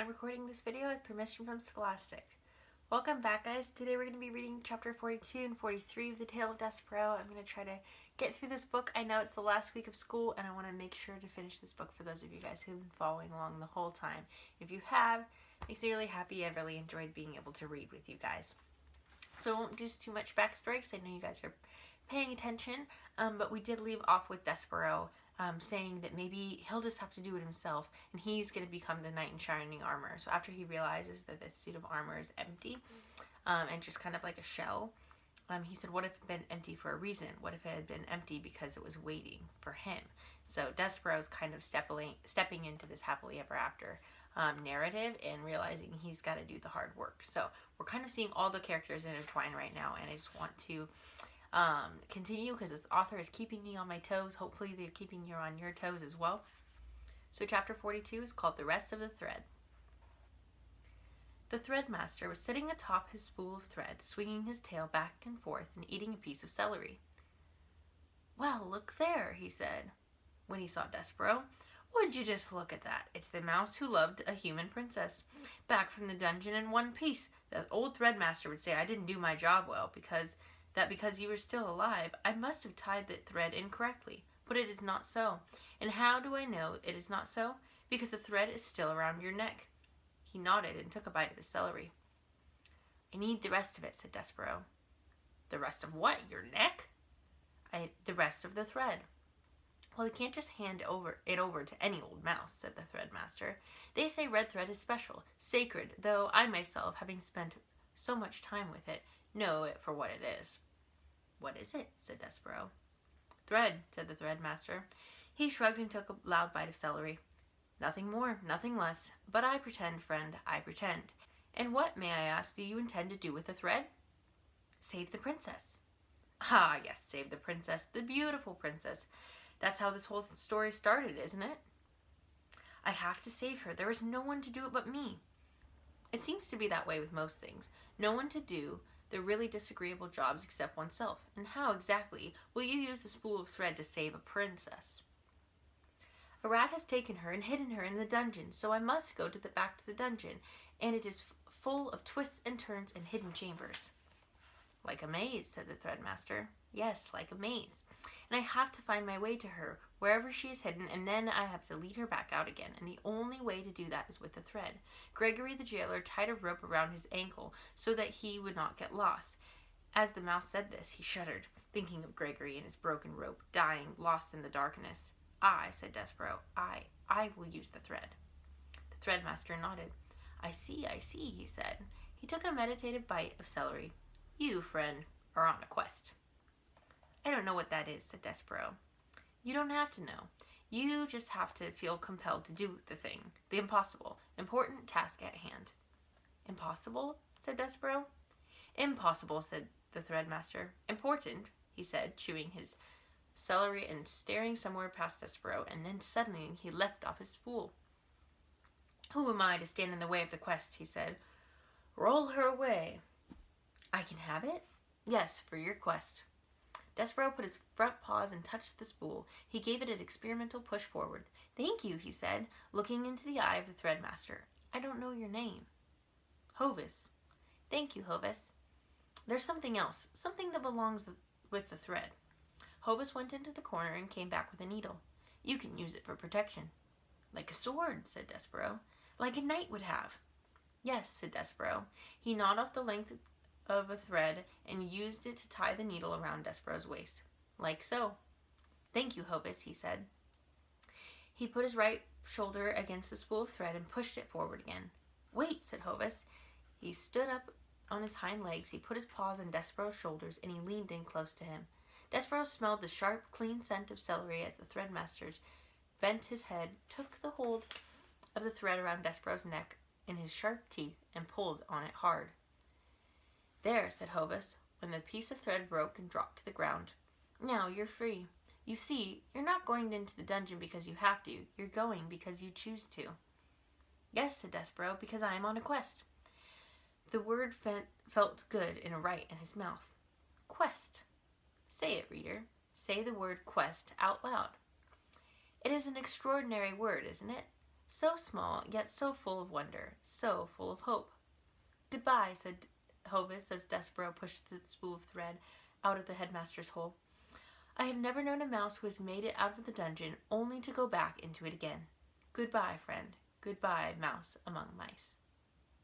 I'm recording this video with permission from Scholastic. Welcome back, guys. Today we're going to be reading chapter 42 and 43 of The Tale of Despereaux. I'm going to try to get through this book. I know it's the last week of school and I want to make sure to finish this book for those of you guys who've been following along the whole time. If you have, it makes me really happy. I've really enjoyed being able to read with you guys. So I won't do too much backstory because I know you guys are paying attention, but we did leave off with Despereaux saying that maybe he'll just have to do it himself and he's going to become the knight in shining armor. So after he realizes that this suit of armor is empty and just kind of like a shell, he said, what if it had been empty for a reason? What if it had been empty because it was waiting for him? So Despereaux's kind of stepping into this happily ever after narrative and realizing he's got to do the hard work. So we're kind of seeing all the characters intertwine right now, and I just want to continue because this author is keeping me on my toes. Hopefully they're keeping you on your toes as well. So chapter 42 is called The Rest of the Thread. The threadmaster was sitting atop his spool of thread, swinging his tail back and forth and eating a piece of celery. "Well, look there," he said when he saw Despereaux. "Would you just look at that? It's the mouse who loved a human princess. Back from the dungeon in one piece. The old threadmaster would say I didn't do my job well because you were still alive, I must have tied the thread incorrectly. But it is not so. And how do I know it is not so? Because the thread is still around your neck." He nodded and took a bite of his celery. "I need the rest of it," said Despereaux. "The rest of what? Your neck?" "The rest of the thread." "Well, you can't just hand it over to any old mouse," said the threadmaster. "They say red thread is special, sacred, though I myself, having spent so much time with it, know it for what it is." "What is it?" said Despereaux. "Thread," said the threadmaster. He shrugged and took a loud bite of celery. "Nothing more, nothing less. But I pretend, friend, I pretend. And what, may I ask, do you intend to do with the thread?" "Save the princess." "Ah, yes, save the princess, the beautiful princess. That's how this whole story started, isn't it?" "I have to save her. There is no one to do it but me." It seems to be that way with most things. No one to do the really disagreeable jobs except oneself. And how exactly will you use the spool of thread to save a princess? "A rat has taken her and hidden her in the dungeon, so I must go back to the dungeon, and it is full of twists and turns and hidden chambers." "Like a maze," said the threadmaster. "Yes, like a maze. And I have to find my way to her, wherever she is hidden, and then I have to lead her back out again, and the only way to do that is with the thread." Gregory the jailer tied a rope around his ankle so that he would not get lost. As the mouse said this, he shuddered, thinking of Gregory and his broken rope, dying, lost in the darkness. "I," said Despereaux, I will use the thread." The threadmaster nodded. I see, he said. He took a meditative bite of celery. "You, friend, are on a quest." "I don't know what that is," said Despereaux. "You don't have to know. You just have to feel compelled to do the thing, the impossible, important task at hand." "Impossible?" said Despereaux. "Impossible," said the threadmaster. "Important," he said, chewing his celery and staring somewhere past Despereaux, and then suddenly he left off his spool. "Who am I to stand in the way of the quest?" he said. "Roll her away." "I can have it?" "Yes, for your quest." Despereaux put his front paws and touched the spool. He gave it an experimental push forward. "Thank you," he said, looking into the eye of the threadmaster. "I don't know your name." "Hovis." "Thank you, Hovis. There's something else, something that belongs with the thread." Hovis went into the corner and came back with a needle. "You can use it for protection." "Like a sword," said Despereaux. "Like a knight would have." "Yes," said Despereaux. He gnawed off the length of a thread and used it to tie the needle around Despereaux's waist. "Like so." "Thank you, Hovis," he said. He put his right shoulder against the spool of thread and pushed it forward again. "Wait," said Hovis. He stood up on his hind legs. He put his paws on Despereaux's shoulders and he leaned in close to him. Despereaux smelled the sharp, clean scent of celery as the threadmaster bent his head, took the hold of the thread around Despereaux's neck in his sharp teeth, and pulled on it hard. "There," said Hovis, when the piece of thread broke and dropped to the ground. "Now you're free. You see, you're not going into the dungeon because you have to. You're going because you choose to." "Yes," said Despereaux, "because I am on a quest." The word felt good and right in his mouth. Quest. Say it, reader. Say the word quest out loud. It is an extraordinary word, isn't it? So small, yet so full of wonder, so full of hope. Goodbye, said Hovis as Despereaux pushed the spool of thread out of the headmaster's hole. I have never known a mouse who has made it out of the dungeon only to go back into it again. Goodbye, friend. Goodbye, mouse among mice.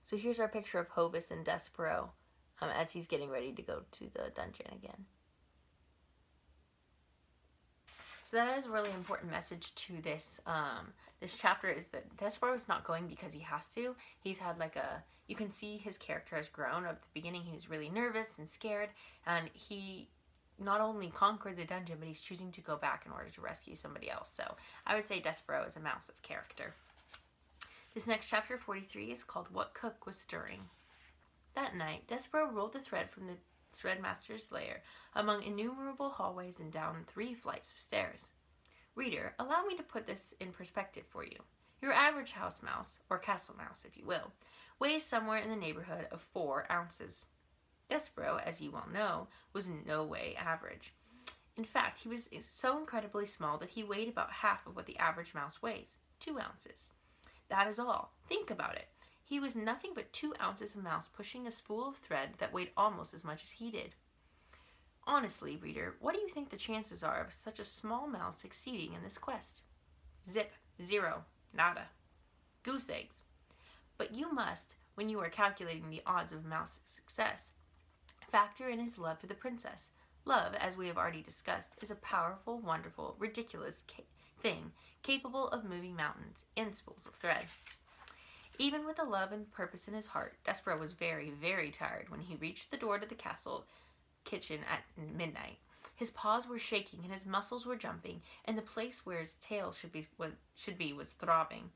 So here's our picture of Hovis and Despereaux as he's getting ready to go to the dungeon again. So that is a really important message to this this chapter, is that Despereaux is not going because he has to. He's had you can see his character has grown. At the beginning he was really nervous and scared, and he not only conquered the dungeon, but he's choosing to go back in order to rescue somebody else. So I would say Despereaux is a mouse of character. This next chapter, 43, is called What Cook Was Stirring. That night, Despereaux rolled the thread from the threadmaster's lair among innumerable hallways and down 3 flights of stairs. Reader, allow me to put this in perspective for you. Your average house mouse, or castle mouse if you will, weighs somewhere in the neighborhood of 4 ounces. Despereaux, as you well know, was in no way average. In fact, he was so incredibly small that he weighed about half of what the average mouse weighs, 2 ounces. That is all. Think about it. He was nothing but 2 ounces of mouse pushing a spool of thread that weighed almost as much as he did. Honestly, reader, what do you think the chances are of such a small mouse succeeding in this quest? Zip, 0, nada. Goose eggs. But you must, when you are calculating the odds of mouse's success, factor in his love for the princess. Love, as we have already discussed, is a powerful, wonderful, ridiculous thing, capable of moving mountains and spools of thread. Even with a love and purpose in his heart, Despereaux was very, very tired when he reached the door to the castle kitchen at midnight. His paws were shaking and his muscles were jumping, and the place where his tail should be was throbbing.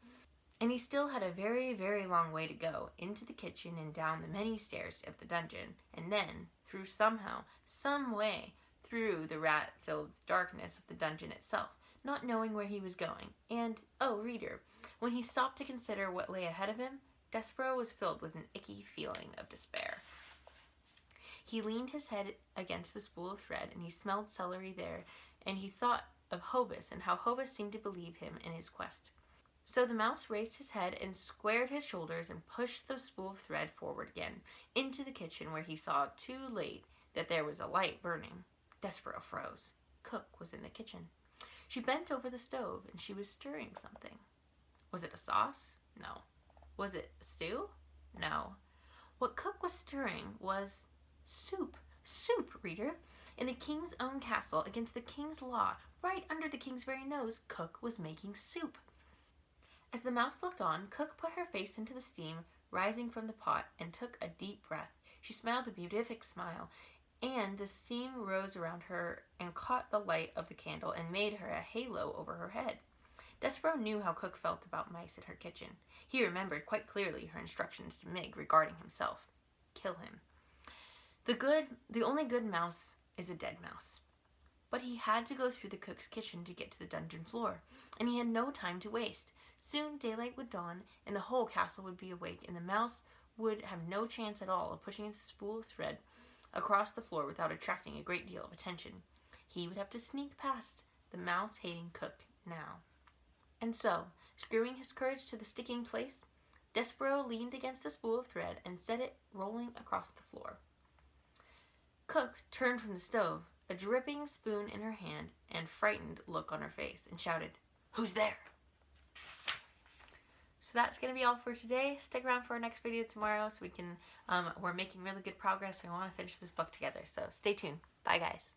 And he still had a very, very long way to go, into the kitchen and down the many stairs of the dungeon, and then, through somehow, some way, through the rat-filled darkness of the dungeon itself, not knowing where he was going. And, oh, reader, when he stopped to consider what lay ahead of him, Despereaux was filled with an icky feeling of despair. He leaned his head against the spool of thread, and he smelled celery there, and he thought of Hovis and how Hovis seemed to believe him in his quest. So the mouse raised his head and squared his shoulders and pushed the spool of thread forward again, into the kitchen, where he saw too late that there was a light burning. Despereaux froze. Cook was in the kitchen. She bent over the stove, and she was stirring something. Was it a sauce? No. Was it a stew? No. What Cook was stirring was soup. Soup, reader. In the king's own castle, against the king's law, right under the king's very nose, Cook was making soup. As the mouse looked on, Cook put her face into the steam rising from the pot and took a deep breath. She smiled a beatific smile, and the steam rose around her and caught the light of the candle and made her a halo over her head. Despereaux knew how Cook felt about mice in her kitchen. He remembered quite clearly her instructions to Mig regarding himself. Kill him. The only good mouse is a dead mouse. But he had to go through the cook's kitchen to get to the dungeon floor, and he had no time to waste. Soon daylight would dawn, and the whole castle would be awake, and the mouse would have no chance at all of pushing a spool of thread across the floor without attracting a great deal of attention. He would have to sneak past the mouse-hating cook now. And so, screwing his courage to the sticking place, Despereaux leaned against the spool of thread and set it rolling across the floor. Cook turned from the stove, a dripping spoon in her hand and frightened look on her face, and shouted, "Who's there?" So that's going to be all for today. Stick around for our next video tomorrow so we're making really good progress and we want to finish this book together. So stay tuned. Bye, guys.